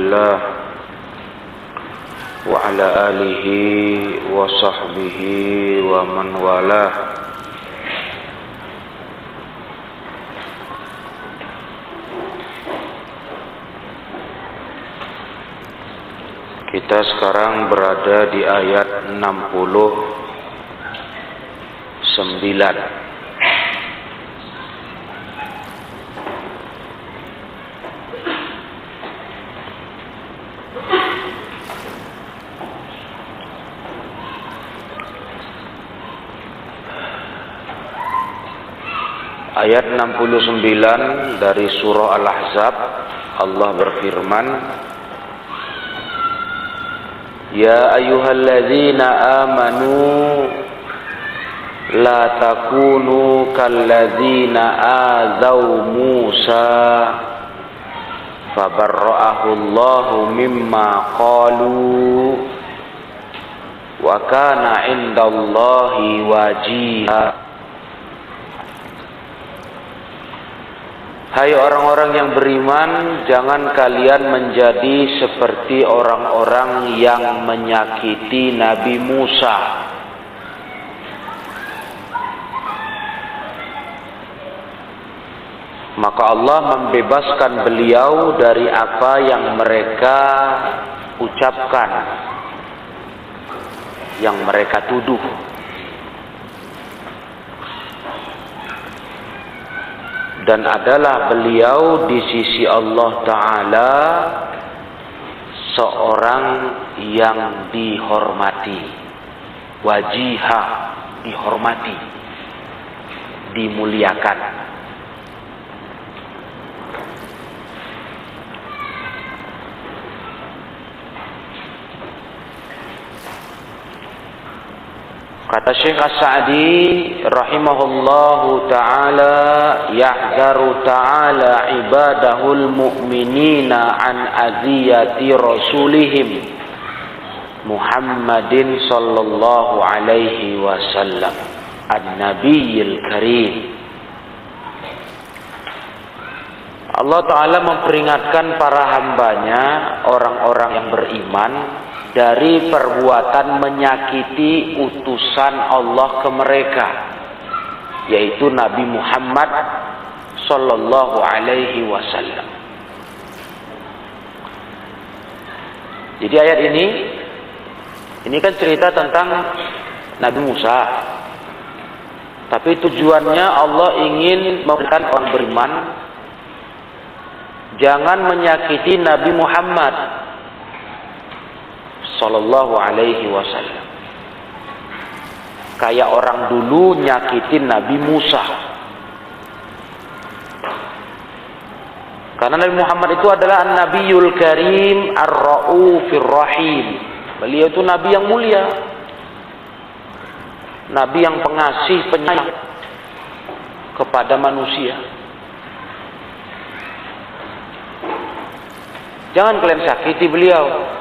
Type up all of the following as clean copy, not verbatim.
Rasulillah wa ala alihi wa sahbihi wa man walah. Kita sekarang berada di ayat 69. Ayat 69 dari surah Al-Ahzab, Allah berfirman, Ya ayyuhalladzina amanu la takunu kalladzina azaw Musa fabarra'ahu Allahu mimma qalu wa kana 'indallahi wajiha. Hai orang-orang yang beriman, jangan kalian menjadi seperti orang-orang yang menyakiti Nabi Musa. Maka Allah membebaskan beliau dari apa yang mereka ucapkan, yang mereka tuduh. Dan adalah beliau di sisi Allah Ta'ala seorang yang dihormati, wajihah, dihormati, dimuliakan. Kata Syekh As-Sa'di rahimahullahu ta'ala, yahdaru ta'ala ibadahul mu'minina an aziyati rasulihim Muhammadin sallallahu alaihi wasallam an-nabiyil karim. Allah Ta'ala memperingatkan para hambanya, orang-orang yang beriman, dari perbuatan menyakiti utusan Allah ke mereka, yaitu Nabi Muhammad sallallahu alaihi wasallam. Jadi ayat ini kan cerita tentang Nabi Musa. Tapi tujuannya Allah ingin memberikan orang beriman jangan menyakiti Nabi Muhammad sallallahu alaihi wasallam. Kayak orang dulu nyakitin Nabi Musa. Karena Nabi Muhammad itu adalah An-Nabiyul Karim Ar-Ra'ufir Rahim. Beliau itu Nabi yang mulia, Nabi yang pengasih, penyayang kepada manusia. Jangan kalian sakiti beliau.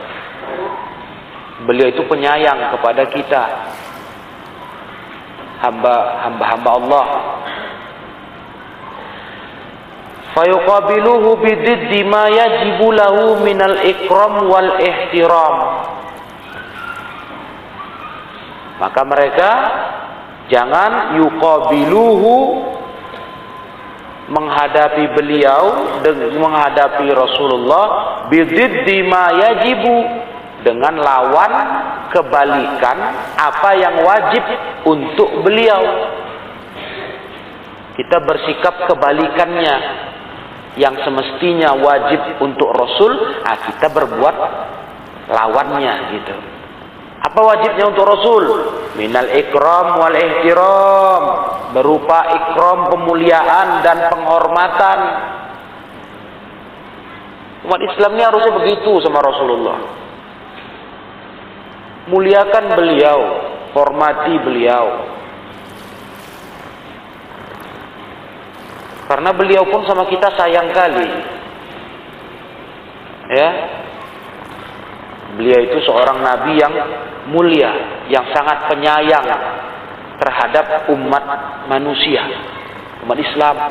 Beliau itu penyayang kepada kita, hamba-hamba Allah. Fayuqabiluhu bididdi ma yajibu lahu minal ikram wal ihtiram. Maka mereka jangan yuqabiluhu, menghadapi beliau, menghadapi Rasulullah, bididdi ma yajibu, dengan lawan kebalikan apa yang wajib untuk beliau. Kita bersikap kebalikannya. Yang semestinya wajib untuk Rasul, kita berbuat lawannya gitu. Apa wajibnya untuk Rasul? Minal ikram wal ihtiram, berupa ikram, pemuliaan dan penghormatan. Umat Islam ini harusnya begitu sama Rasulullah. Muliakan beliau, hormati beliau. Karena beliau pun sama kita sayang kali. Ya. Beliau itu seorang nabi yang mulia, yang sangat penyayang terhadap umat manusia, umat Islam.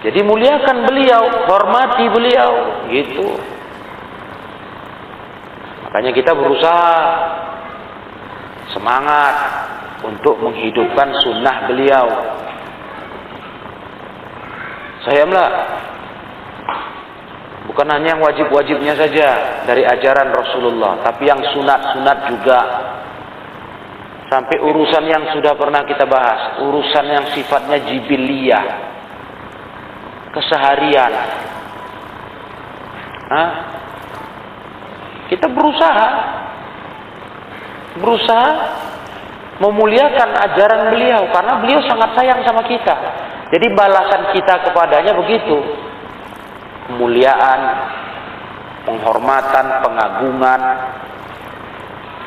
Jadi muliakan beliau, hormati beliau, gitu. Makanya kita berusaha semangat untuk menghidupkan sunnah beliau. Sayanglah, bukan hanya yang wajib-wajibnya saja dari ajaran Rasulullah, tapi yang sunat-sunat juga. Sampai urusan yang sudah pernah kita bahas, urusan yang sifatnya jibiliyah, keseharian. Kita berusaha memuliakan ajaran beliau, karena beliau sangat sayang sama kita. Jadi balasan kita kepadanya begitu. Kemuliaan, penghormatan, pengagungan,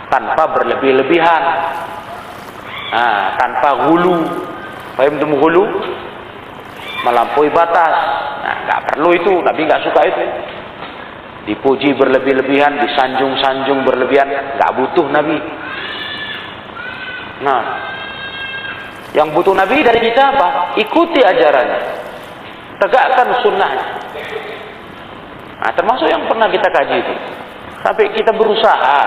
tanpa berlebih-lebihan, tanpa hulu. Paham temu hulu? Melampaui batas. Nggak perlu itu, Nabi nggak suka itu. Dipuji berlebih-lebihan, disanjung-sanjung berlebihan, nggak butuh Nabi. Yang butuh Nabi dari kita apa? Ikuti ajarannya, tegakkan sunnahnya. Termasuk yang pernah kita kaji itu. Sampai kita berusaha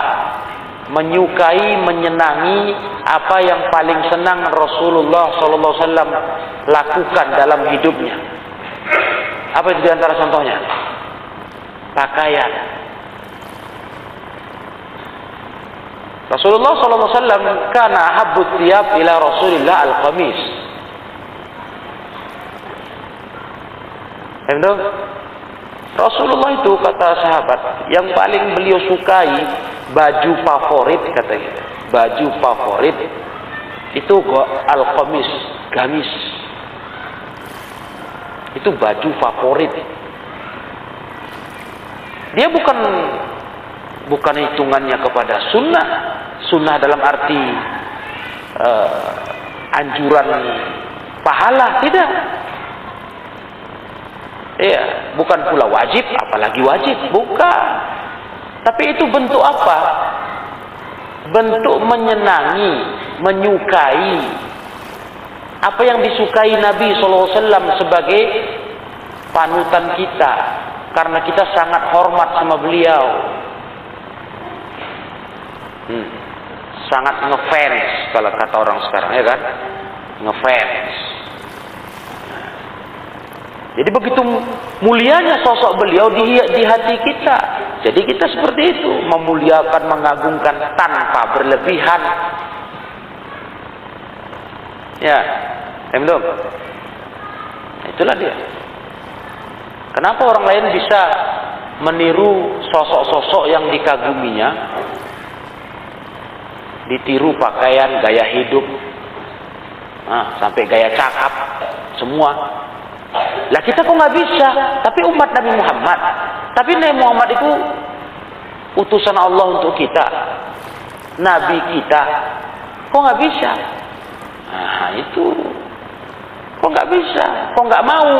menyukai, menyenangi apa yang paling senang Rasulullah SAW lakukan dalam hidupnya. Apa itu diantara contohnya? Pakaian. Rasulullah SAW kana ahabbut thiyab ila Rasulillah al-qamis. Rasulullah itu, kata sahabat, yang paling beliau sukai, baju favorit katanya. Baju favorit itu al-qamis, gamis. Itu baju favorit. Dia bukan hitungannya kepada sunnah dalam arti anjuran pahala, tidak. Bukan pula wajib, apalagi wajib, bukan. Tapi itu bentuk apa? Bentuk menyenangi, menyukai apa yang disukai Nabi SAW sebagai panutan kita, karena kita sangat hormat sama beliau. Sangat ngefans kalau kata orang sekarang, ya kan? Ngefans. Jadi begitu mulianya sosok beliau di hati kita. Jadi kita seperti itu, memuliakan, mengagungkan tanpa berlebihan. Ya, belum. Itulah dia. Kenapa orang lain bisa meniru sosok-sosok yang dikaguminya? Ditiru pakaian, gaya hidup, sampai gaya cakap, semua. Lah kita kok nggak bisa? Tapi umat Nabi Muhammad. Tapi Nabi Muhammad itu utusan Allah untuk kita, Nabi kita. Kok nggak bisa? Itu kok nggak bisa? Kok nggak mau?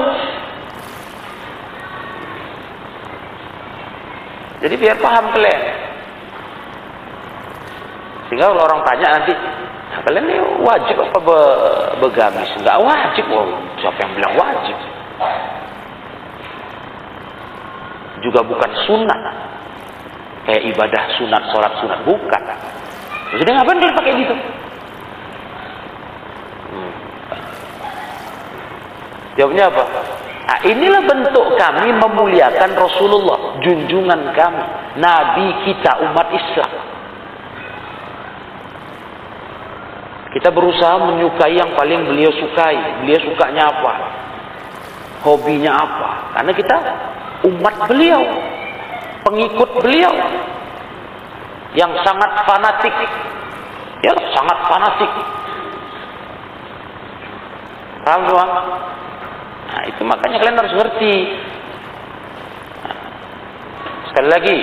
Jadi biar paham kalian. Sehingga kalau orang tanya nanti, kalian ini wajib apa begamis? Enggak wajib. Siapa yang bilang wajib? Juga bukan sunat. Kayak ibadah sunat, sholat sunat, bukan. Jadi ngapain kalian pakai gitu? Jawabnya apa? Inilah bentuk kami memuliakan Rasulullah, junjungan kami, Nabi kita, umat Islam. Kita berusaha menyukai yang paling beliau sukai. Beliau sukanya apa? Hobinya apa? Karena kita umat beliau, pengikut beliau yang sangat fanatik. Ya, sangat fanatik. Paham semua? Itu makanya kalian harus ngerti. Sekali lagi,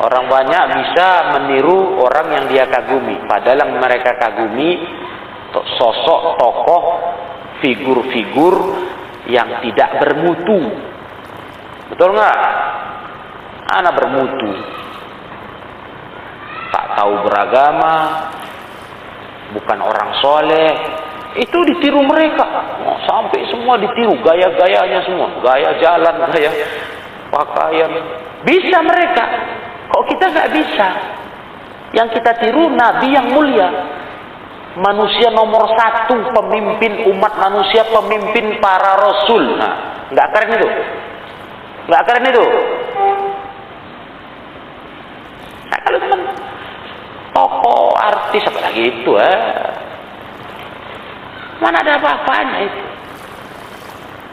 orang banyak bisa meniru orang yang dia kagumi. Padahal yang mereka kagumi sosok, tokoh, figur-figur yang tidak bermutu. Betul nggak? Anak bermutu, tak tahu beragama, bukan orang soleh, Itu ditiru mereka. Oh, sampai semua ditiru, gaya-gayanya semua, gaya jalan, gaya pakaian. Bisa mereka. Kok kita nggak bisa? Yang kita tiru Nabi yang mulia, manusia nomor 1, pemimpin umat manusia, pemimpin para rasul. Nah, nggak keren itu? Nggak keren itu? Nah, kalau teman tokoh artis apa lagi itu, mana ada apa-apanya itu?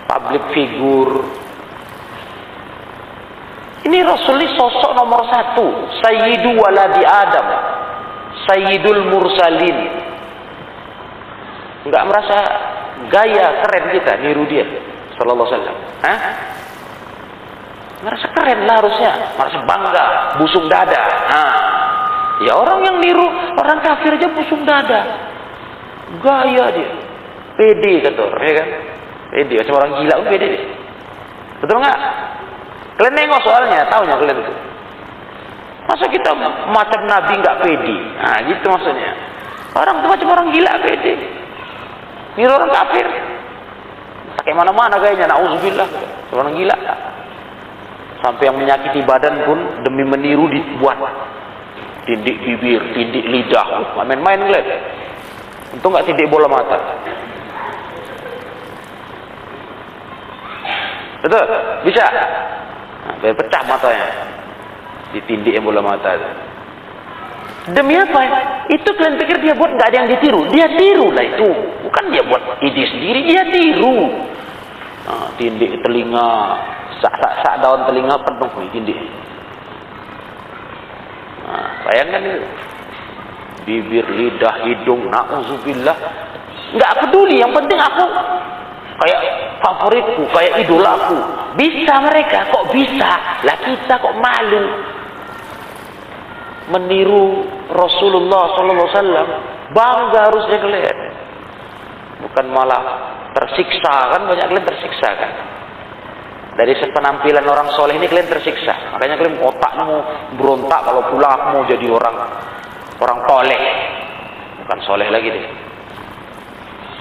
Public figure. Ini Rasul ini sosok nomor 1, Sayyidu waladi Adam, Sayyidul Mursalin. Enggak merasa gaya keren kita niru dia, sallallahu alaihi wasallam? Hah? Merasa keren lah harusnya, merasa bangga, busung dada. Nah, ya orang yang niru orang kafir aja busung dada, gaya dia, pede kata orang, ya kan? Pede, macam orang gila pun pede dia. Betul nggak? Kalian nengok soalnya, taunya kalian itu. Masa kita macam Nabi nggak pede? Nah, gitu maksudnya. Orang itu macam orang gila pede, niru orang kafir. Pakai mana-mana gayanya, nauzubillah, orang gila. Sampai yang menyakiti badan pun demi meniru dibuat. Tindik bibir, tindik lidah, main-main kalian. Untung nggak tindik bola mata. Betul? Bisa? Nah, biar pecah matanya. Ditindik yang bola mata itu. Demi apa? Itu kalian pikir dia buat nggak ada yang ditiru? Dia tiru lah itu. Bukan dia buat ide sendiri, dia tiru. Nah, tindik telinga, sak daun telinga penuh nih tindik. Nah, bayangkan itu. Bibir, lidah, hidung, na'udzubillah. Nggak peduli, yang penting aku kayak favoritku, kayak idolaku. Bisa mereka, kok bisa? Lah kita kok malu meniru Rasulullah sallallahu alaihi wasallam. Bangga harusnya kalian. Bukan malah tersiksa, kan banyak kalian tersiksa kan. Dari penampilan orang soleh ini kalian tersiksa. Makanya kalian otakmu berontak kalau pulang aku mau jadi orang toleh. Bukan soleh lagi deh.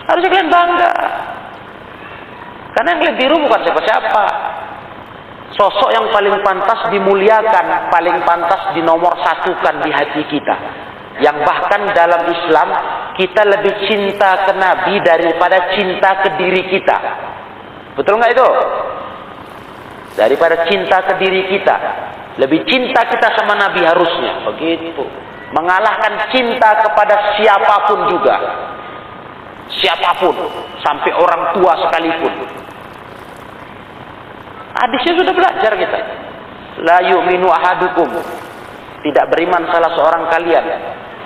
Harusnya kalian bangga. Karena yang kalian tiru bukan siapa-siapa. Sosok yang paling pantas dimuliakan, paling pantas dinomorsatukan di hati kita. Yang bahkan dalam Islam kita lebih cinta ke Nabi daripada cinta ke diri kita. Betul nggak itu? Daripada cinta ke diri kita, lebih cinta kita sama Nabi harusnya. Begitu. Mengalahkan cinta kepada siapapun juga. Siapapun, sampai orang tua sekalipun. Hadisnya sudah belajar kita. La yu'minu ahadukum, tidak beriman salah seorang kalian,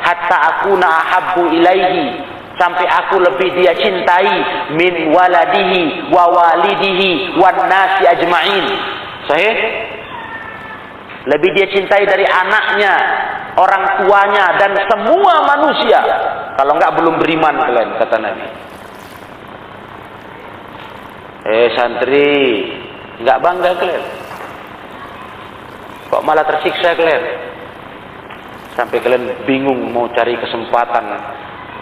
hatta akuna ahabbu ilaihi, sampai aku lebih dia cintai, min waladihi wa walidihi wan nasi ajma'in. Sahih? Lebih dia cintai dari anaknya, orang tuanya, dan semua manusia. Kalau enggak belum beriman kalian, kata Nabi. Santri, enggak bangga kalian? Kok malah tersiksa kalian? Sampai kalian bingung mau cari kesempatan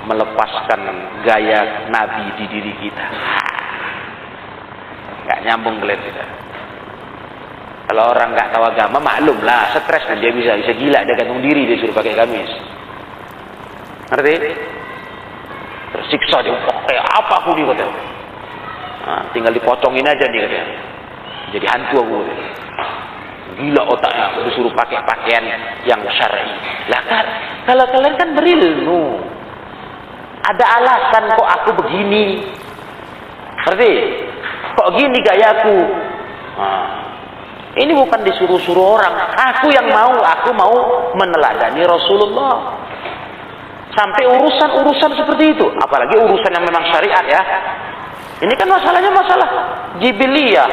melepaskan gaya Nabi di diri kita. Enggak nyambung kalian kita. Kalau orang nggak tahu agama, maklum lah, stres kan dia bisa gila, dia gantung diri, dia suruh pakai gamis. Ngerti? Tersiksa dia, kayak apa aku nih katanya. Nah, tinggal dipocongin aja nih katanya. Jadi hantu aku. Gila otaknya, disuruh pakai pakaian yang syar'i. Lah kan, kalau kalian kan berilmu, ada alasan kok aku begini. Ngerti? Kok gini gayaku? Nah, ini bukan disuruh-suruh orang. Aku mau meneladani Rasulullah. Sampai urusan-urusan seperti itu. Apalagi urusan yang memang syariat ya. Ini kan masalahnya masalah jibiliyah.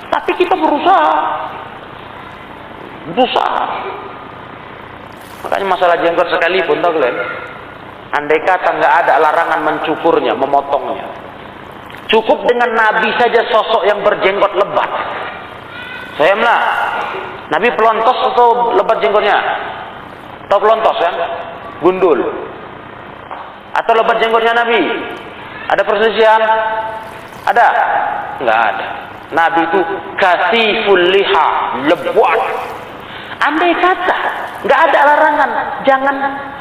Tapi kita berusaha. Makanya masalah jenggot sekalipun, tahu kalian? Andai kata nggak ada larangan mencukurnya, memotongnya. Cukup dengan Nabi saja sosok yang berjenggot lebat. Sayanglah, Nabi pelontos atau lebat jenggotnya? Atau pelontos kan? Gundul. Atau lebat jenggotnya Nabi? Ada perselisihan? Ada? Enggak ada. Nabi itu kasiful liha, lebat. Andai kata enggak ada larangan, jangan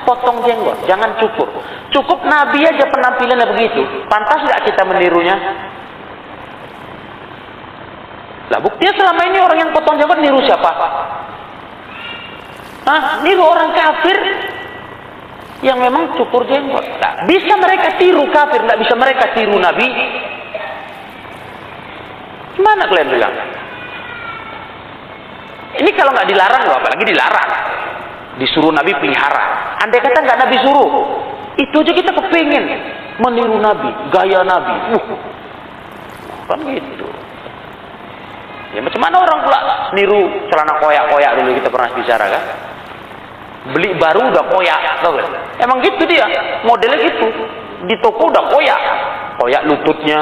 potong jenggot, jangan cukur. Cukup Nabi aja penampilannya begitu. Pantas enggak kita menirunya? Lah buktinya selama ini orang yang potong jenggot niru siapa? Niru orang kafir yang memang cukur jenggot. Nah, bisa mereka tiru kafir, nggak bisa mereka tiru Nabi. Gimana kalian bilang? Ini kalau nggak dilarang loh, apalagi dilarang. Disuruh Nabi pelihara. Andai kata nggak Nabi suruh, itu aja kita kepingin meniru Nabi, gaya Nabi. Kan gitu. Ya macam mana orang pula niru celana koyak-koyak dulu kita pernah bicara kan? Beli baru udah koyak, tahu kan? Emang gitu dia, modelnya gitu. Di toko udah koyak, koyak lututnya,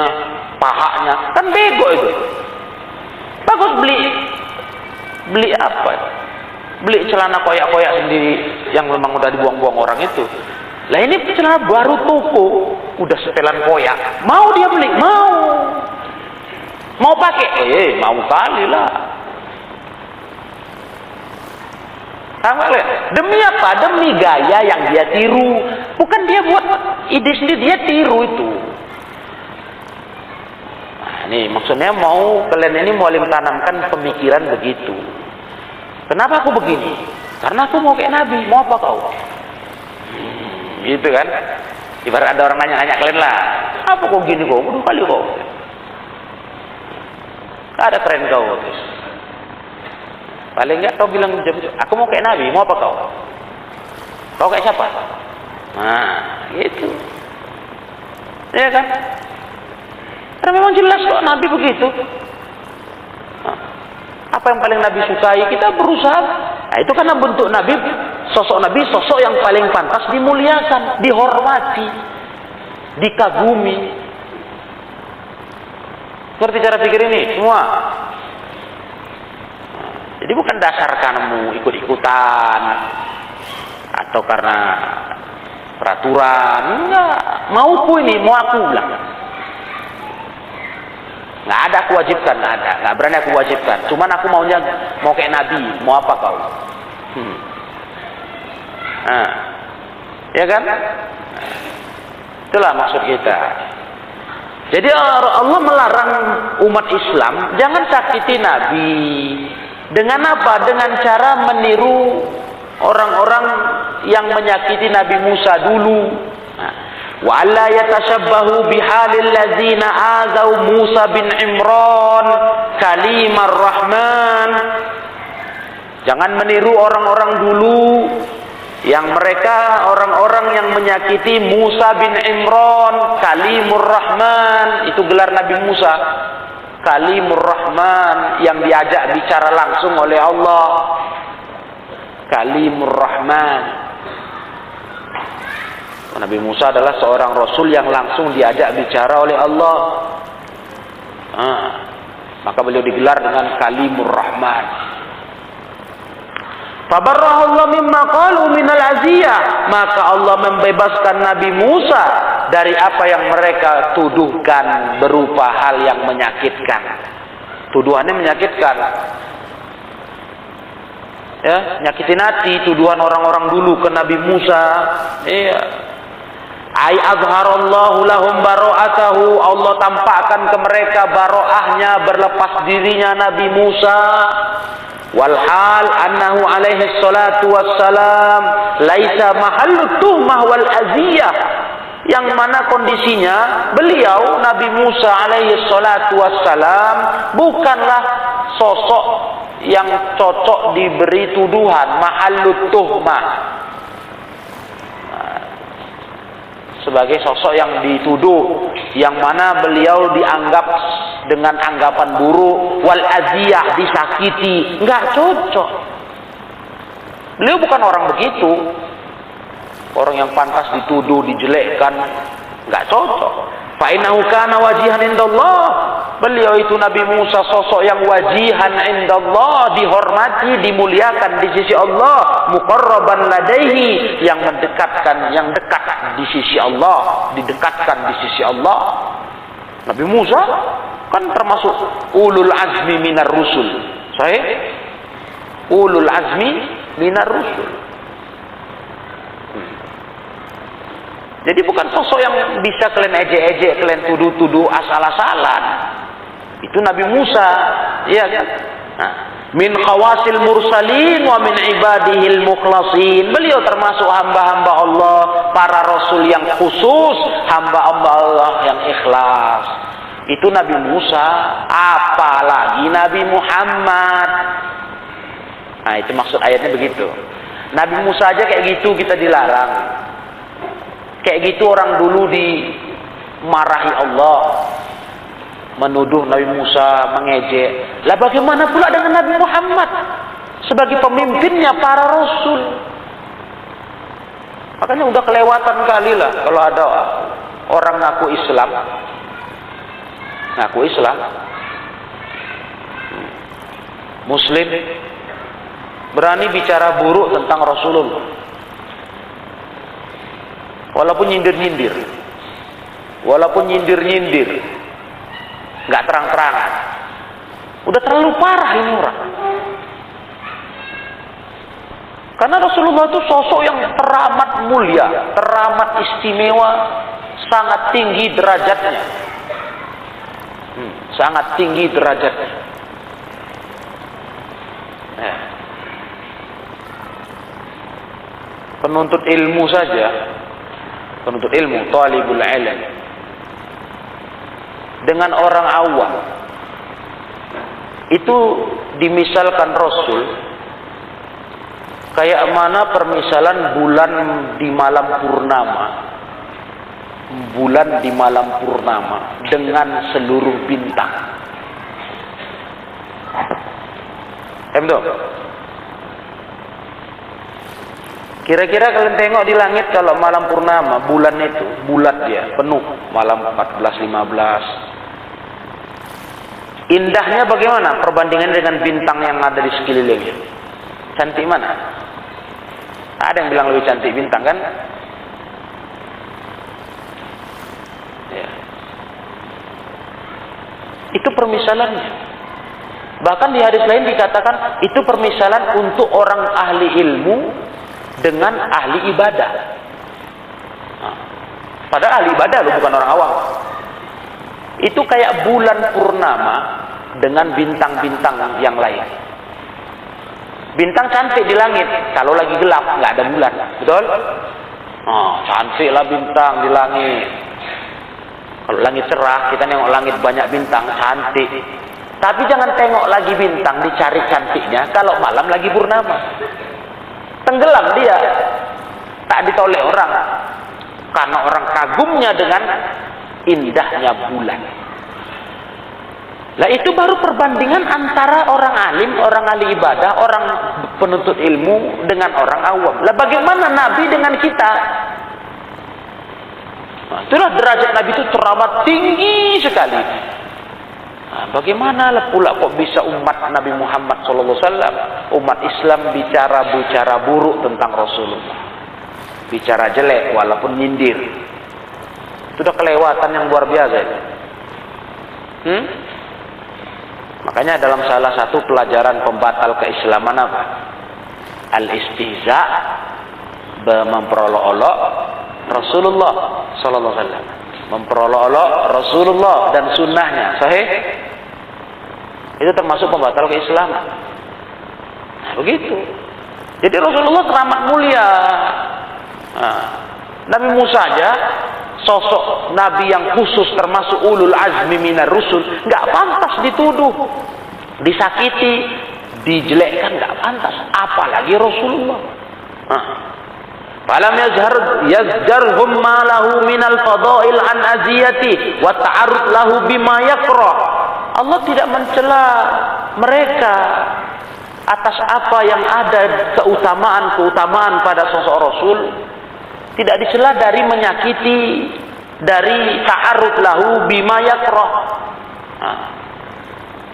pahanya, kan bego itu. Bagus beli apa? Beli celana koyak-koyak sendiri yang memang udah dibuang-buang orang itu. Lah ini celana baru toko, udah setelan koyak, mau dia beli, mau pakai, mau kali lah. Sama lihat. Demi apa? Demi gaya yang dia tiru. Bukan dia buat ide sendiri, dia tiru itu. Nah, nih maksudnya kalian ini mau tanamkan pemikiran begitu. Kenapa aku begini? Karena aku mau kayak Nabi. Mau apa kau? Gitu kan? Ibarat ada orang nanya-nanya kalian lah. Apa kau gini kau? Udah kali kau. Ada keren kau. Paling enggak kau bilang, aku mau kayak Nabi, mau apa kau? Kau kayak siapa? Nah, gitu. Ya kan? Karena memang jelas kok Nabi begitu. Nah, apa yang paling Nabi sukai, kita berusaha. Nah, itu karena bentuk Nabi, sosok yang paling pantas dimuliakan, dihormati, dikagumi. Seperti cara pikir ini semua. Jadi bukan dasar kamu ikut-ikutan atau karena peraturan, enggak. Mau aku bilang. Nggak ada aku wajibkan, nggak berani aku wajibkan. Cuman aku mau kayak Nabi, mau apa kau? Nah, ya kan? Itulah maksud kita. Jadi Allah melarang umat Islam jangan sakiti Nabi. Dengan apa? Dengan cara meniru orang-orang yang menyakiti Nabi Musa dulu. Wa alla yatashabbahu bihalil ladzina azau Musa bin Imran kalimar Rahman. Jangan meniru orang-orang dulu yang mereka orang-orang yang menyakiti Musa bin Imran, kalimur Rahman, itu gelar Nabi Musa. Kalimur Rahman, yang diajak bicara langsung oleh Allah. Kalimur Rahman. Nabi Musa adalah seorang rasul yang langsung diajak bicara oleh Allah. Maka beliau digelar dengan Kalimur Rahman. Fabarrahu Allah mimma qalu minal aziyah. Maka Allah membebaskan Nabi Musa dari apa yang mereka tuduhkan berupa hal yang menyakitkan. Tuduhannya menyakitkan. Ya, nyakitin hati tuduhan orang-orang dulu ke Nabi Musa. Iya. Ai azharallahu lahum bara'atahu. Allah tampakkan ke mereka baroahnya, berlepas dirinya Nabi Musa. Walhal annahu alaihi salatu wassalam laisa mahallu tuhmah wal aziyah, yang mana kondisinya beliau Nabi Musa alaihi salatu wassalam bukanlah sosok yang cocok diberi tuduhan, mahallu tuhmah, sebagai sosok yang dituduh, yang mana beliau dianggap dengan anggapan buruk, wal aziyah, disakiti, enggak cocok. Beliau bukan orang begitu, orang yang pantas dituduh, dijelekkan, enggak cocok. Fa innahu kana wajihan indallah, Beliau itu Nabi Musa sosok yang wajihan indallah, dihormati, dimuliakan di sisi Allah, muqarraban ladaihi, yang mendekatkan, yang dekat di sisi Allah, didekatkan di sisi Allah. Nabi Musa kan termasuk ulul azmi minar rusul. Sahih? Ulul azmi minar rusul. Jadi bukan sosok yang bisa kalian ejek-ejek, kalian tuduh-tuduh asal-asalan. Itu Nabi Musa, iya kan? Nah, min khawasil mursalin wa min ibadihil mukhlasin. Beliau termasuk hamba-hamba Allah, para rasul yang khusus, hamba-hamba Allah yang ikhlas. Itu Nabi Musa, apalagi Nabi Muhammad. Nah, itu maksud ayatnya begitu. Nabi Musa aja kayak gitu kita dilarang. Kayak gitu orang dulu dimarahi Allah, menuduh Nabi Musa, mengejek. Lah bagaimana pula dengan Nabi Muhammad sebagai pemimpinnya para rasul? Makanya udah kelewatan kali lah kalau ada orang ngaku Islam, Muslim, berani bicara buruk tentang Rasulullah. Walaupun nyindir-nyindir, nggak terang-terangan, udah terlalu parah ini orang. Karena Rasulullah itu sosok yang teramat mulia, teramat istimewa, sangat tinggi derajatnya, sangat tinggi derajatnya. Penuntut ilmu saja. Penuntut ilmu, talibul ilm, dengan orang awam itu dimisalkan Rasul kayak mana permisalan bulan di malam purnama dengan seluruh bintang. Kira-kira kalian tengok di langit kalau malam purnama, bulan itu bulat dia, penuh, malam 14, 15. Indahnya bagaimana perbandingan dengan bintang yang ada di sekelilingnya? Cantik mana? Ada yang bilang lebih cantik bintang kan? Ya. Itu permisalannya. Bahkan di hadis lain dikatakan itu permisalan untuk orang ahli ilmu dengan ahli ibadah. Nah, padahal ahli ibadah loh, bukan orang awam. Itu kayak bulan purnama dengan bintang-bintang yang lain. Bintang cantik di langit, kalau lagi gelap nggak ada bulan, betul? Oh, cantiklah bintang di langit. Kalau langit cerah, kita nengok langit banyak bintang, cantik. Tapi jangan tengok lagi bintang, dicari cantiknya kalau malam lagi purnama. Tenggelam dia, tak ditoleh orang, karena orang kagumnya dengan indahnya bulan. Lah itu baru perbandingan antara orang alim, orang ahli ibadah, orang penuntut ilmu dengan orang awam. Lah bagaimana Nabi dengan kita? Nah, itulah derajat Nabi itu teramat tinggi sekali. Nah, bagaimana pula kok bisa umat Nabi Muhammad SAW, umat Islam bicara buruk tentang Rasulullah, bicara jelek walaupun nyindir. Itu udah kelewatan yang luar biasa itu. Makanya dalam salah satu pelajaran pembatal keislaman apa? Al-istihza, memperolok-olok Rasulullah SAW, memperolok-olok Rasulullah dan sunnahnya. Sahih? Itu termasuk pembatal keislaman. Nah, begitu. Jadi Rasulullah teramat mulia. Nah, Nabi Musa aja sosok Nabi yang khusus termasuk ulul azmi minar rusul, nggak pantas dituduh, disakiti, dijelekkan, nggak pantas. Apalagi Rasulullah. Falam yazjarhum ma lahu minal fadail an aziyati wa ta'arrud lahu bima yakrah. Allah tidak mencela mereka atas apa yang ada keutamaan pada sosok Rasul. Tidak dicela dari menyakiti, dari ta'arrud lahu bima yakrah,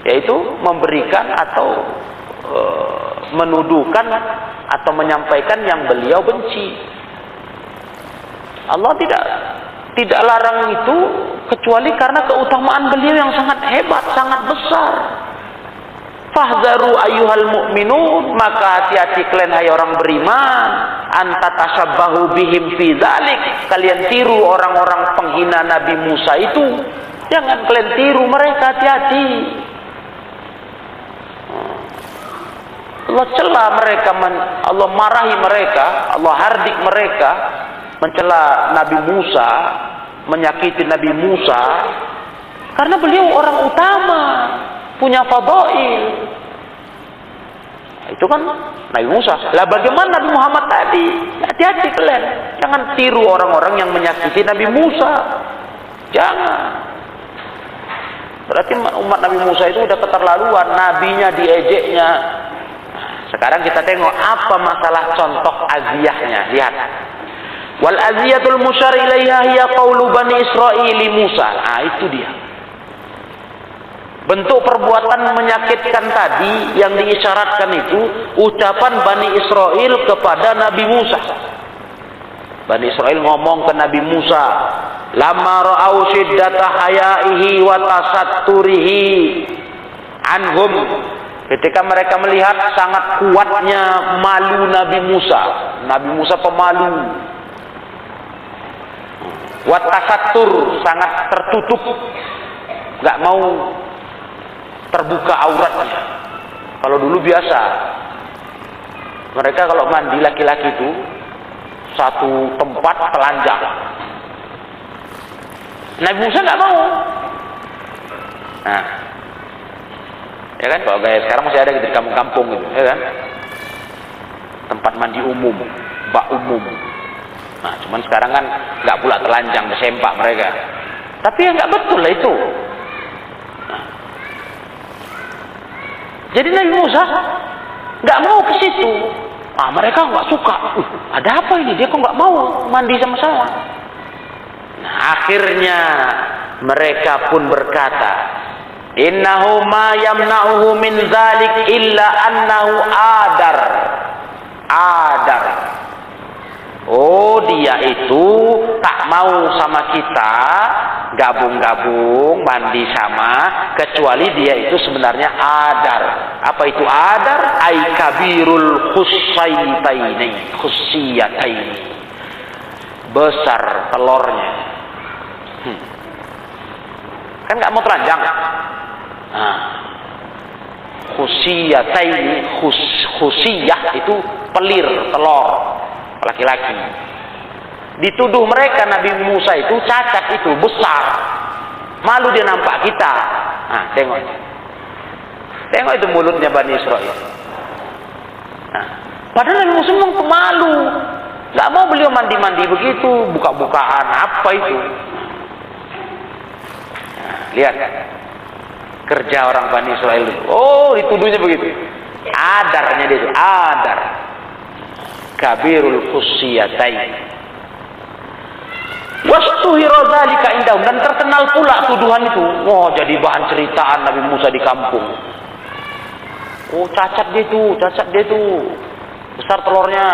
Yaitu memberikan atau menuduhkan atau menyampaikan yang beliau benci. Allah tidak larang itu kecuali karena keutamaan beliau yang sangat hebat, sangat besar. Fahdharu ayyuhal mu'minun, maka hati-hati kalian hai orang beriman, anta tasabbahu bihim fi dzalik, kalian tiru orang-orang penghina Nabi Musa itu. Jangan kalian tiru mereka, hati-hati. Allah cela mereka, Allah marahi mereka, Allah hardik mereka mencela Nabi Musa, menyakiti Nabi Musa karena beliau orang utama, punya fadail. Itu kan Nabi Musa. Lah bagaimana Nabi Muhammad tadi? Hati-hati kalian, jangan tiru orang-orang yang menyakiti Nabi Musa. Jangan. Berarti umat Nabi Musa itu udah keterlaluan, nabinya diejeknya. Sekarang kita tengok apa masalah contoh aziyahnya. Lihat. Wal aziyatul musyar ilaiha hiya qaulu bani Israil Musa. Itu dia. Bentuk perbuatan menyakitkan tadi yang diisyaratkan itu ucapan Bani Israil kepada Nabi Musa. Bani Israil ngomong ke Nabi Musa, "Lamma ra'au syiddata hayaihi wa tasatturihi anhum." Ketika mereka melihat sangat kuatnya malu Nabi Musa. Nabi Musa pemalu. Wa tasattur, sangat tertutup. Enggak mau terbuka auratnya. Kalau dulu biasa, mereka kalau mandi laki-laki itu satu tempat telanjang. Nabi Musa nggak mau. Nah, ya kan, kalau gaya sekarang masih ada gitu di kampung-kampung gitu, ya kan? Tempat mandi umum, bak umum. Nah, cuman sekarang kan nggak pula telanjang, bersempak mereka. Tapi ya nggak betul lah itu. Jadi Nabi Musa nggak mau ke situ. Mereka nggak suka. Ada apa ini? Dia kok nggak mau mandi sama saya? Nah, akhirnya mereka pun berkata, "Innahu ma yamna'uhu min dzalik illa annahu adar." Adar. Oh, dia itu tak mau sama kita gabung-gabung mandi sama, kecuali dia itu sebenarnya adar. Apa itu adar? Ai kabirul khussiyataini. Besar telurnya. Kan nggak mau telanjang. Khussiyataini, khussiyah itu pelir, telur laki-laki. Dituduh mereka Nabi Musa itu cacat, itu besar, malu dia nampak kita. Tengok itu mulutnya Bani Israil. Padahal Nabi Musa memang pemalu, nggak mau beliau mandi-mandi begitu, buka-bukaan apa itu. Lihat kerja orang Bani Israil. Oh, dituduhnya begitu. Adarnya dia itu, adar. Kabirul khussiyatain. Wastuhira dzalika indahum, dan terkenal pula tuduhan itu. Jadi bahan ceritaan Nabi Musa di kampung. Cacat dia tuh. Besar telurnya.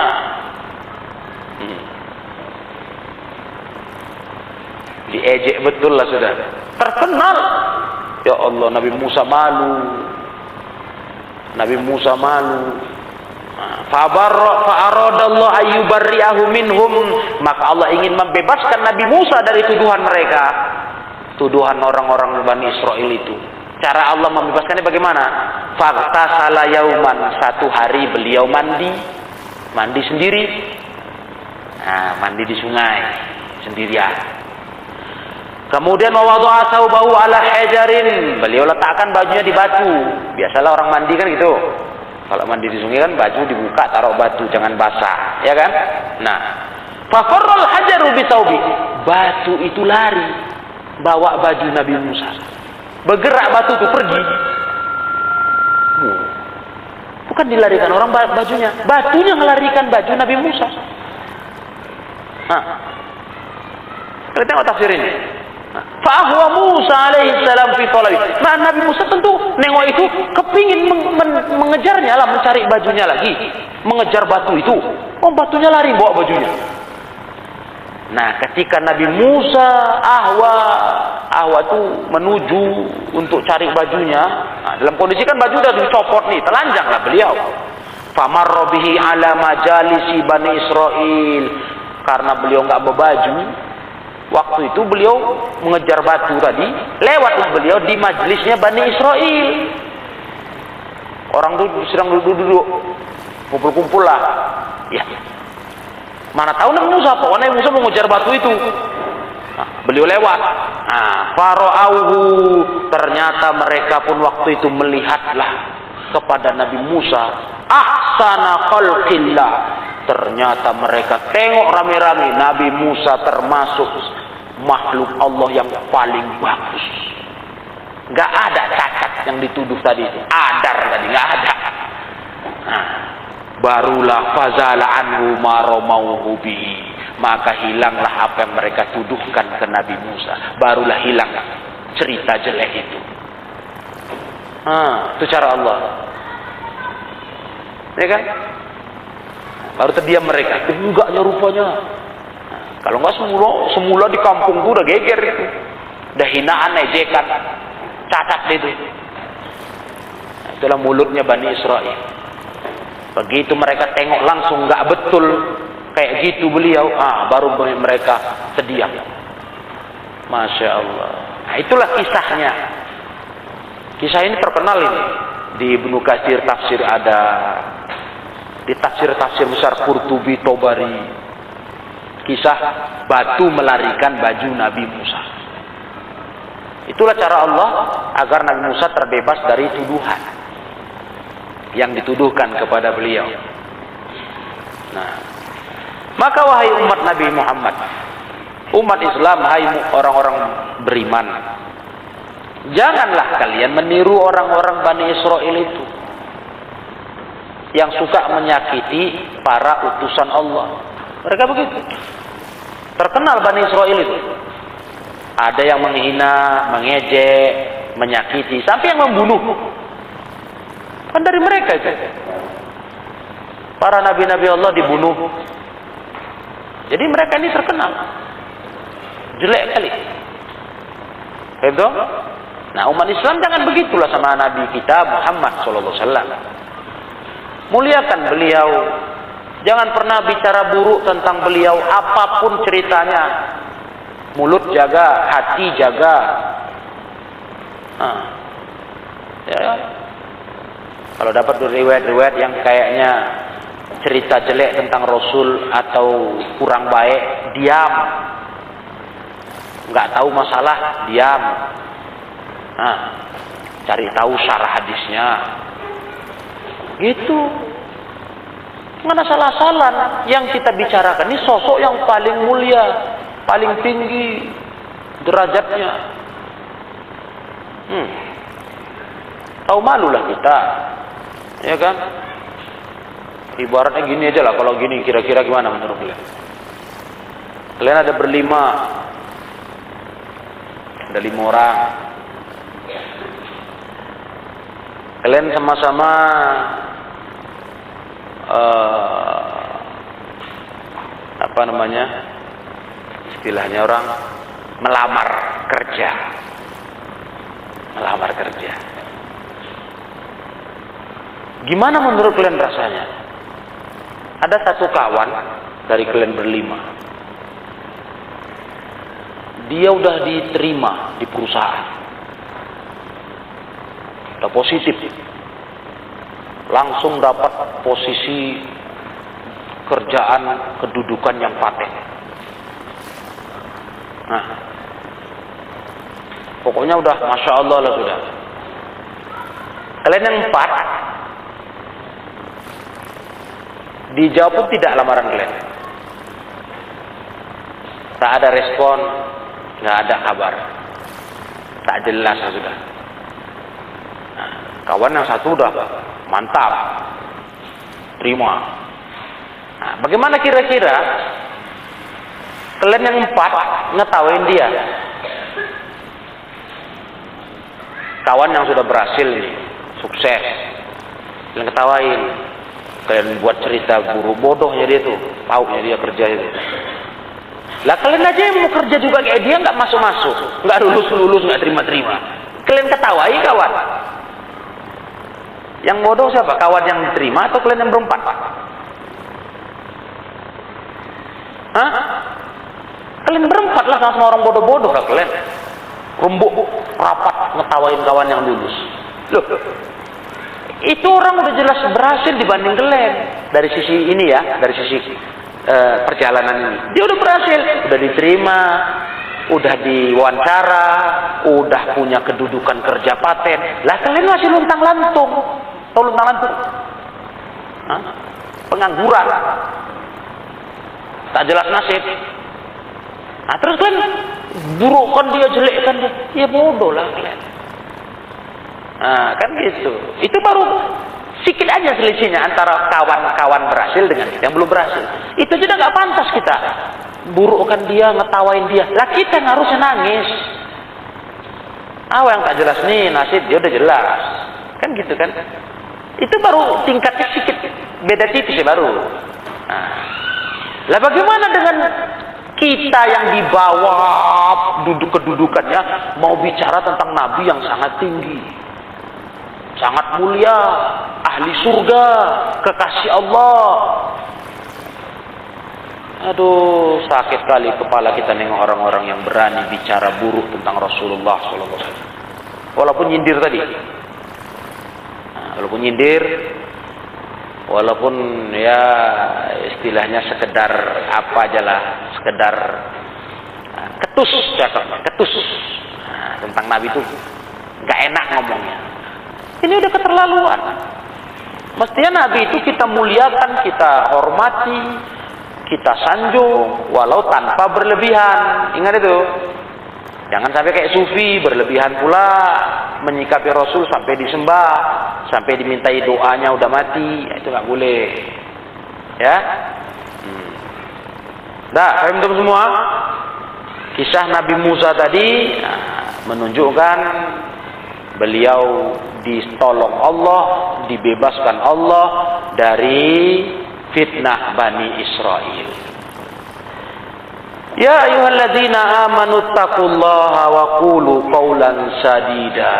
Diejek betul lah sudah. Terkenal. Ya Allah, Nabi Musa malu. Fa'aradallahu ayyubarri'ahu minhum, maka Allah ingin membebaskan Nabi Musa dari tuduhan mereka, tuduhan orang-orang Bani Israil itu. Cara Allah membebaskannya bagaimana? Faghtasala yauman, satu hari beliau mandi sendiri. Mandi di sungai sendirian. Kemudian wawadha'a thawbahu ala hajarin, beliau letakkan bajunya di batu. Biasalah orang mandi kan gitu. Kalau mandi di sungai kan baju dibuka, taruh batu, jangan basah, ya kan? Nah, fafarral hajaru bisaubi, batu itu lari, bawa baju Nabi Musa. Bergerak batu itu pergi. Bukan dilarikan orang bajunya, batunya melarikan baju Nabi Musa. Kita tengok tafsir ini. Fa'ahwa Musa Musa alaihissalam fi talabi. Nah, Nabi Musa tentu nengok itu kepingin mengejarnya lah, mencari bajunya lagi, mengejar batu itu. Oh, batunya lari bawa bajunya. Nah, ketika Nabi Musa ahwa itu menuju untuk cari bajunya, nah, dalam kondisi kan baju udah dicopot nih, telanjang lah beliau. Famarra bihi ala majalisi Bani Israil. Karena beliau enggak berbaju, waktu itu beliau mengejar batu tadi, lewatlah beliau di majelisnya Bani Israil. Orang tuh sedang duduk-duduk, kumpul-kumpul lah. Ya. Mana tahu Nabi Musa apa? Nabi Musa mengejar batu itu. Nah, beliau lewat. Nah, fara'auhu, ternyata mereka pun waktu itu melihatlah kepada Nabi Musa ahsana khalqillah. Ternyata mereka tengok rame-rame Nabi Musa termasuk makhluk Allah yang paling bagus. Enggak ada cacat yang dituduh tadi itu. Adar tadi enggak ada. Nah, barulah fazala anhu ma ramauhu bihi, maka hilanglah apa yang mereka tuduhkan ke Nabi Musa. Barulah hilang cerita jelek itu. Itu cara Allah. Ya kan? Baru terdiam mereka. Enggaknya rupanya. Kalau enggak semula di kampung itu udah geger itu. Udah hinaan, ejekan, cacat itu. Itulah mulutnya Bani Israel. Begitu mereka tengok langsung enggak betul kayak gitu beliau, baru mereka terdiam. Masya Allah. Nah, itulah kisahnya. Kisah ini terkenal ini di Ibnu Katsir tafsir ada, di tafsir-tafsir besar Qurtubi, Tobari, kisah batu melarikan baju Nabi Musa. Itulah cara Allah agar Nabi Musa terbebas dari tuduhan yang dituduhkan kepada beliau. Nah, maka wahai umat Nabi Muhammad, umat Islam, hai orang-orang beriman, janganlah kalian meniru orang-orang Bani Israel itu yang suka menyakiti para utusan Allah. Mereka begitu. Terkenal Bani Israel itu. Ada yang menghina, mengejek, menyakiti, sampai yang membunuh. Kan dari mereka itu. Para nabi-nabi Allah dibunuh. Jadi mereka ini terkenal. Jelek kali. Betul? Nah, umat Islam jangan begitulah sama Nabi kita Muhammad sallallahu alaihi wasallam. Muliakan beliau. Jangan pernah bicara buruk tentang beliau apapun ceritanya. Mulut jaga, hati jaga. Ya. Kalau dapat riwayat-riwayat yang kayaknya cerita jelek tentang Rasul atau kurang baik, diam. Enggak tahu masalah, diam. Cari tahu syarah hadisnya. Gitu. Mana salah-salah yang kita bicarakan ini sosok yang paling mulia, paling tinggi derajatnya. Tahu malulah kita. Ya kan? Ibaratnya gini aja lah, kalau gini kira-kira gimana menurut kalian? Kalian ada berlima. Ada 5 orang. Kalian sama-sama apa namanya? Istilahnya orang melamar kerja. Melamar kerja. Gimana menurut kalian rasanya? Ada satu kawan dari kalian berlima. Dia udah diterima di perusahaan. Udah positif. Langsung dapat posisi kerjaan, kedudukan yang paten. Nah, pokoknya udah Masya Allah lah sudah. Kalian yang 4 dijawab pun tidak lamaran kalian. Tak ada respon, nggak ada kabar, tak jelas sudah. Nah, kawan yang satu udah mantap, terima. Nah, bagaimana kira-kira kalian yang 4 ngetawain dia? kawan yang sudah berhasil nih, sukses, kalian ketawain, kalian buat cerita buruk bodohnya dia tuh, paunya dia kerja itu. Lah kalian aja yang mau kerja juga kayak dia, nggak masuk, nggak lulus, nggak terima. Kalian ketawai kawan. Yang bodoh siapa? Kawan yang diterima atau kalian yang berempat? Hah? Kalian berempat lah sama orang bodoh-bodoh lah kalian. Rembuk, rapat, ngetawain kawan yang lulus. Loh, itu orang udah jelas berhasil dibanding kalian. Dari sisi ini ya, dari sisi perjalanan ini. Dia udah berhasil, udah diterima, udah diwawancara, udah punya kedudukan kerja paten. Lah kalian masih luntang-lantung. Tahu luntang-lantung? Hah? Pengangguran. Tak jelas nasib. Nah, terus kalian burukkan dia, jelekkan dia. Ya bodoh lah kalian. Nah, kan gitu. Itu baru sedikit aja selisihnya antara kawan-kawan berhasil dengan yang belum berhasil. Itu juga nggak pantas kita burukkan dia, ngetawain dia. Lah kita harusnya nangis. Yang tak jelas nih nasib dia udah jelas. Kan gitu kan? Itu baru tingkatnya sedikit beda tipis ya baru. Nah, lah bagaimana dengan kita yang di bawah kedudukannya mau bicara tentang Nabi yang sangat tinggi, sangat mulia, ahli surga, kekasih Allah. Aduh, sakit kali kepala kita nengok orang-orang yang berani bicara buruk tentang Rasulullah SAW. Walaupun nyindir tadi, walaupun nyindir, walaupun ya istilahnya sekedar apa aja lah, sekedar ketus cakap, ketus. Nah, tentang Nabi itu nggak enak ngomongnya. Ini udah keterlaluan. Mestinya Nabi itu kita muliakan, kita hormati, kita sanjung, walau tanpa berlebihan. Ingat itu. Jangan sampai kayak sufi, berlebihan pula menyikapi Rasul sampai disembah, sampai dimintai doanya udah mati. Itu nggak boleh. Ya. Paham semua? Kisah Nabi Musa tadi menunjukkan beliau ditolong Allah, dibebaskan Allah dari fitnah Bani Israel. Ya ayyuhalladzina amanu taqullaha wa qulu qawlan sadida.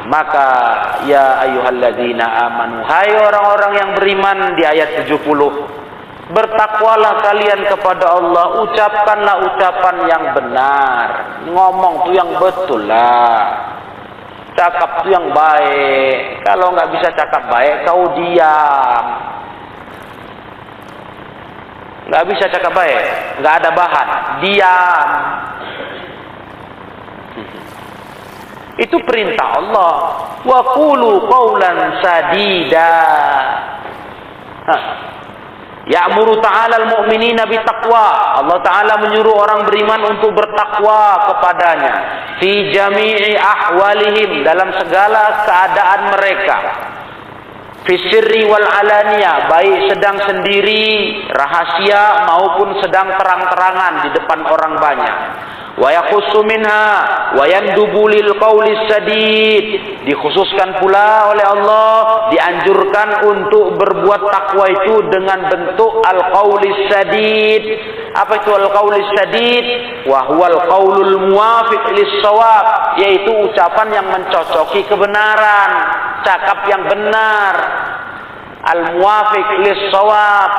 Maka ya ayyuhalladzina amanu, hai orang-orang yang beriman, di ayat 70, bertakwalah kalian kepada Allah, ucapkanlah ucapan yang benar, ngomong tuh yang betul lah, cakap tuh yang baik. Kalau nggak bisa cakap baik, kau diam. Nggak bisa cakap baik, nggak ada bahan, diam. Itu perintah Allah. Wa qulu qawlan sadida. Ya'muru ta'ala al-mu'minina bitaqwa. Allah Ta'ala menyuruh orang beriman untuk bertakwa kepadanya. Fi jami'i ahwalihim, dalam segala keadaan mereka. Fi sirri wal alaniya, baik sedang sendiri, rahasia, maupun sedang terang-terangan di depan orang banyak. Wa yakhussu minha wa yandubu lil qawlis sadid. Dikhususkan pula oleh Allah, dianjurkan untuk berbuat takwa itu dengan bentuk al-qawlis sadid. Apa itu al-qawlis sadid? Wa huwal qawlul muwafiq lis-shawab, yaitu ucapan yang mencocoki kebenaran, cakap yang benar. Al-muwafiq lis-shawab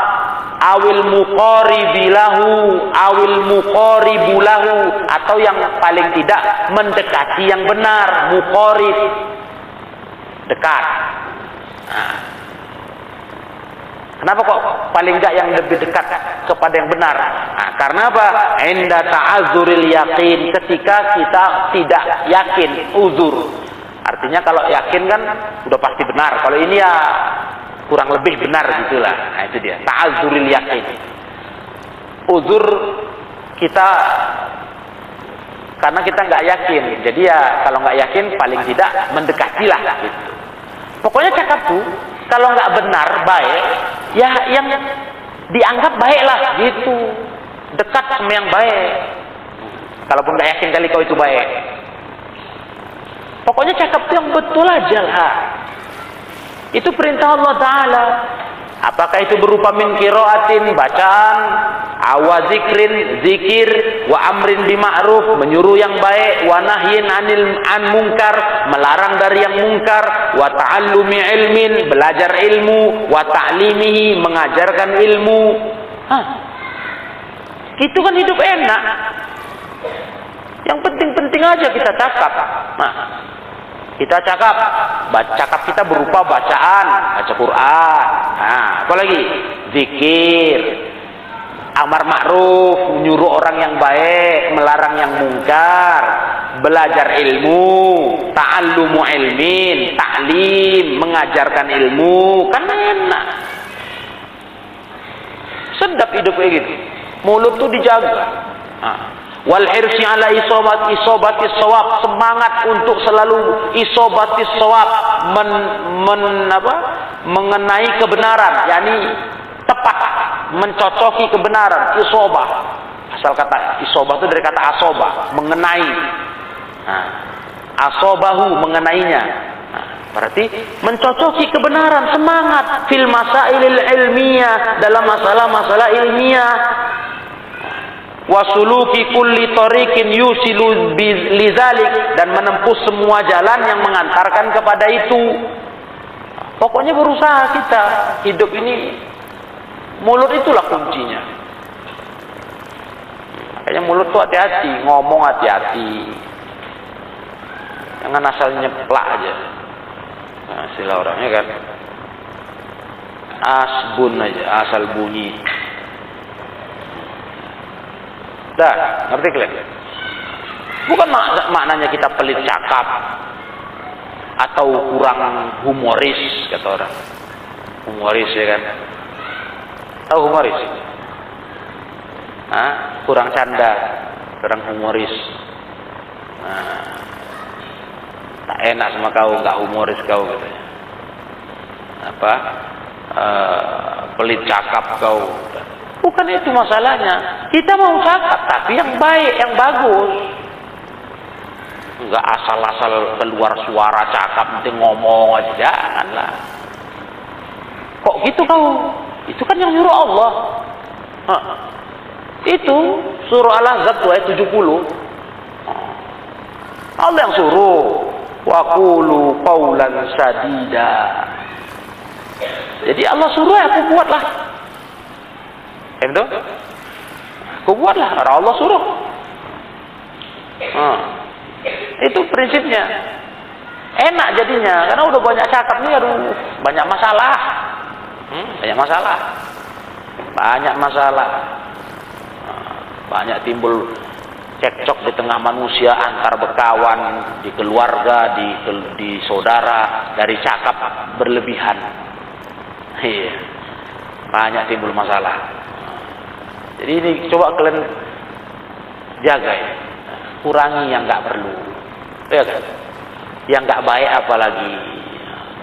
awil muqaribilahu awil muqaribulahu, atau yang paling tidak mendekati yang benar. Muqarib, dekat. Nah, kenapa kok paling enggak yang lebih dekat kepada yang benar? Nah, karena apa? Inda ta'azzuril yaqin, ketika kita tidak yakin, uzur. Artinya kalau yakin kan udah pasti benar. Kalau ini ya kurang lebih benar gitulah. Nah, itu dia, ta'azzuril yaqin. Uzur kita karena kita nggak yakin. Jadi ya kalau nggak yakin paling tidak mendekatilah gitu. Pokoknya cakap tuh kalau nggak benar, baik, ya yang dianggap baiklah gitu. Dekat sama yang baik. Kalaupun nggak yakin kali kau itu baik. Pokoknya cakap yang betul aja lah. Itu perintah Allah Ta'ala. Apakah itu berupa min qiraatin, bacaan, awa zikrin, zikir, wa amrin bima'ruf, menyuruh yang baik, wa nahyin an munkar, melarang dari yang munkar, wa ta'allumi ilmin, belajar ilmu, wa ta'limihi, mengajarkan ilmu. Itu kan hidup enak. Yang penting-penting aja kita cakap. Kita cakap kita berupa bacaan, baca Quran. Apalagi zikir, amar ma'ruf, menyuruh orang yang baik, melarang yang mungkar, belajar ilmu, ta'allumu ilmin, ta'lim, mengajarkan ilmu, kan enak. Sedap hidup kayak gitu. Mulut tuh dijaga. Wal hirsi ala isobatis shawab, semangat untuk selalu isobatis shawab, mengenai kebenaran, yakni tepat, mencocoki kebenaran, isobah. Asal kata isobah itu dari kata asobah, mengenai. Asobahu, mengenainya. Berarti mencocoki kebenaran, semangat fil masailil ilmiyah, dalam masalah-masalah ilmiah. Wasuluki kulli tariqin yusilu lidzalik, dan menempuh semua jalan yang mengantarkan kepada itu. Pokoknya berusaha kita hidup ini, mulut itulah kuncinya. Makanya mulut tuh hati-hati, ngomong hati-hati, jangan asal nyeplak aja. Istilah orangnya kan asbun aja, asal bunyi. Dah, ngerti kalian? Bukan maknanya kita pelit cakap atau kurang humoris, kata orang. Humoris ya kan? Tahu humoris? Kurang canda, kurang humoris. Tak enak sama kau, nggak humoris kau, katanya. Pelit cakap kau. Bukan itu masalahnya. Kita mau cakap, tapi yang baik, yang bagus. Enggak asal-asal keluar suara cakap, nanti ngomong aja. Janganlah. Kok gitu kau? Itu kan yang nyuruh Allah. Itu surah Al-Ahzab ayat 70. Allah yang suruh. Wa qulu qawlan sadida. Jadi Allah suruh, aku buatlah. Aku buatlah, Allah suruh. Itu prinsipnya. Enak jadinya, karena udah banyak cakap nih, banyak masalah. Banyak masalah. Banyak timbul cekcok di tengah manusia, antar berkawan, di keluarga, di saudara, dari cakap berlebihan. Iya. Banyak timbul masalah. Jadi ini coba kalian jaga ya. Kurangi yang nggak perlu. Ya kan? Yang nggak baik apalagi.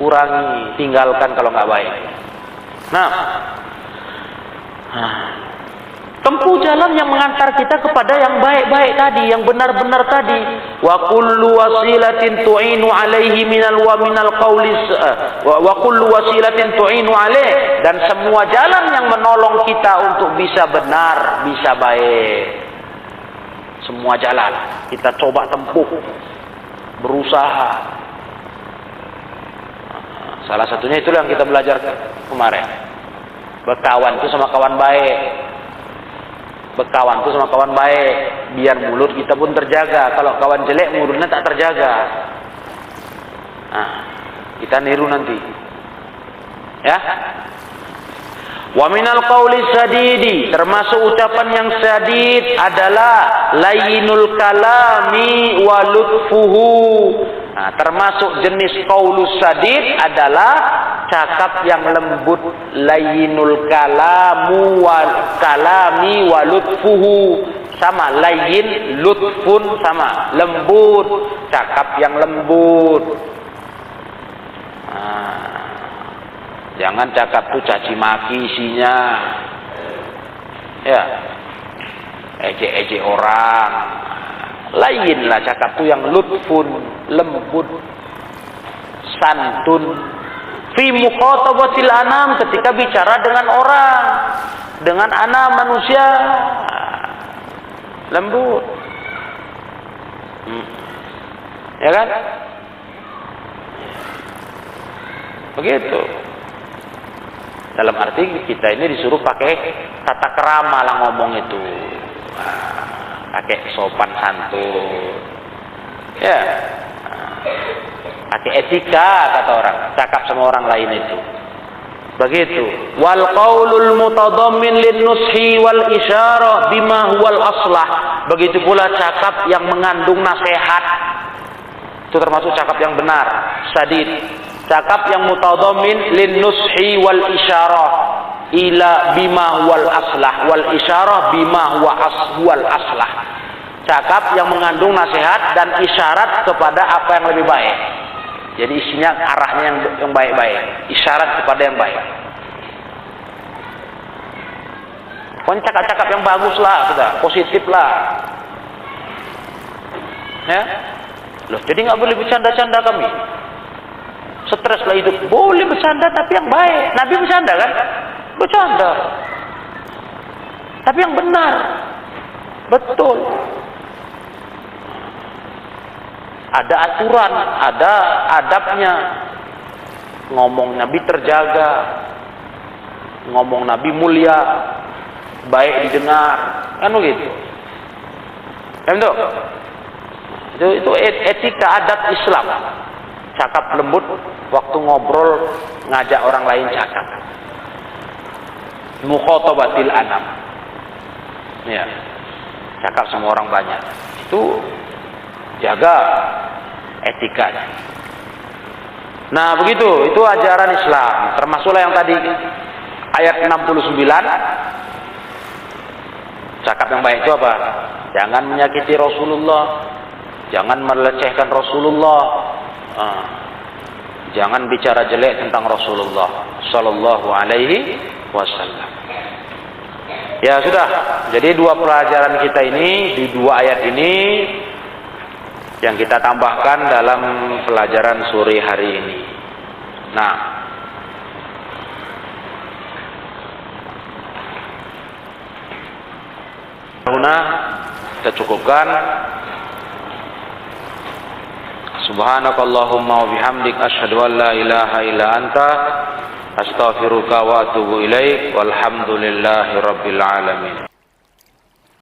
Kurangi, tinggalkan kalau nggak baik. Tempuh jalan yang mengantar kita kepada yang baik-baik tadi, yang benar-benar tadi. Wa kullu wasilatin tu'inu alaihi minal qawlis wa kullu wasilatin tu'inu alaihi, dan semua jalan yang menolong kita untuk bisa benar, bisa baik. Semua jalan kita coba tempuh, berusaha. Salah satunya itulah yang kita belajar kemarin. Berkawan itu sama kawan baik. Berkawan itu sama kawan baik, biar mulut kita pun terjaga. Kalau kawan jelek, mulutnya tak terjaga. Kita niru nanti. Ya. Wa minal qawli sadidi, termasuk ucapan yang sadid adalah layyinul kalami wa lutfuhu. Termasuk jenis qaulus sadid adalah cakap yang lembut, layyinul kalami wa lutfuhu. Sama, layyin, lutfun sama, lembut, cakap yang lembut. Jangan cakap tuh caci maki isinya. Ya. Ejek-ejek orang. Lainlah cakap itu yang lutfun, lembut, santun. Fi mukhatabatil anam, ketika bicara dengan orang, dengan anak manusia, lembut. Ya kan? Begitu. Dalam arti kita ini disuruh pakai tata krama lah ngomong itu. Pakai sopan santun. Ya. Pakai etika kata orang, cakap sama orang lain itu. Begitu. Wal qaulul mutadammin lin nushi wal isyarah bima huwal aslah. Begitu pula cakap yang mengandung nasihat. Itu termasuk cakap yang benar, sadid. Cakap yang mutadammin lin nushi wal isyarah ila bima huwal aslah wal isyarah bima huwal aslah. Cakap yang mengandung nasihat dan isyarat kepada apa yang lebih baik. Jadi isinya arahnya yang baik-baik, isyarat kepada yang baik. Pokoknya cakap-cakap yang bagus lah, sudah positif lah. Ya, loh, jadi nggak boleh bercanda-canda kami. Stres lah hidup, boleh bercanda tapi yang baik. Nabi bercanda kan? Bercanda, tapi yang benar, betul. Ada aturan, ada adabnya. Ngomong Nabi terjaga, ngomong Nabi mulia, baik didengar, kan begitu. Itu etika adab Islam. Cakap lembut waktu ngobrol, ngajak orang lain cakap. Mukhatabatil anam. Ya. Cakap sama orang banyak. Itu jaga etikanya. Nah, begitu, itu ajaran Islam. Termasuklah yang tadi ayat 69. Cakap yang baik itu apa? Jangan menyakiti Rasulullah, jangan melecehkan Rasulullah, jangan bicara jelek tentang Rasulullah sallallahu alaihi wasallam. Ya sudah. Jadi dua pelajaran kita ini di dua ayat ini yang kita tambahkan dalam pelajaran sore hari ini. Nah, kita cukupkan. Subhanakallahumma wa bihamdik asyhadu an la ilaha illa anta astaghfiruka wa atubu ilaik walhamdulillahi rabbil alamin.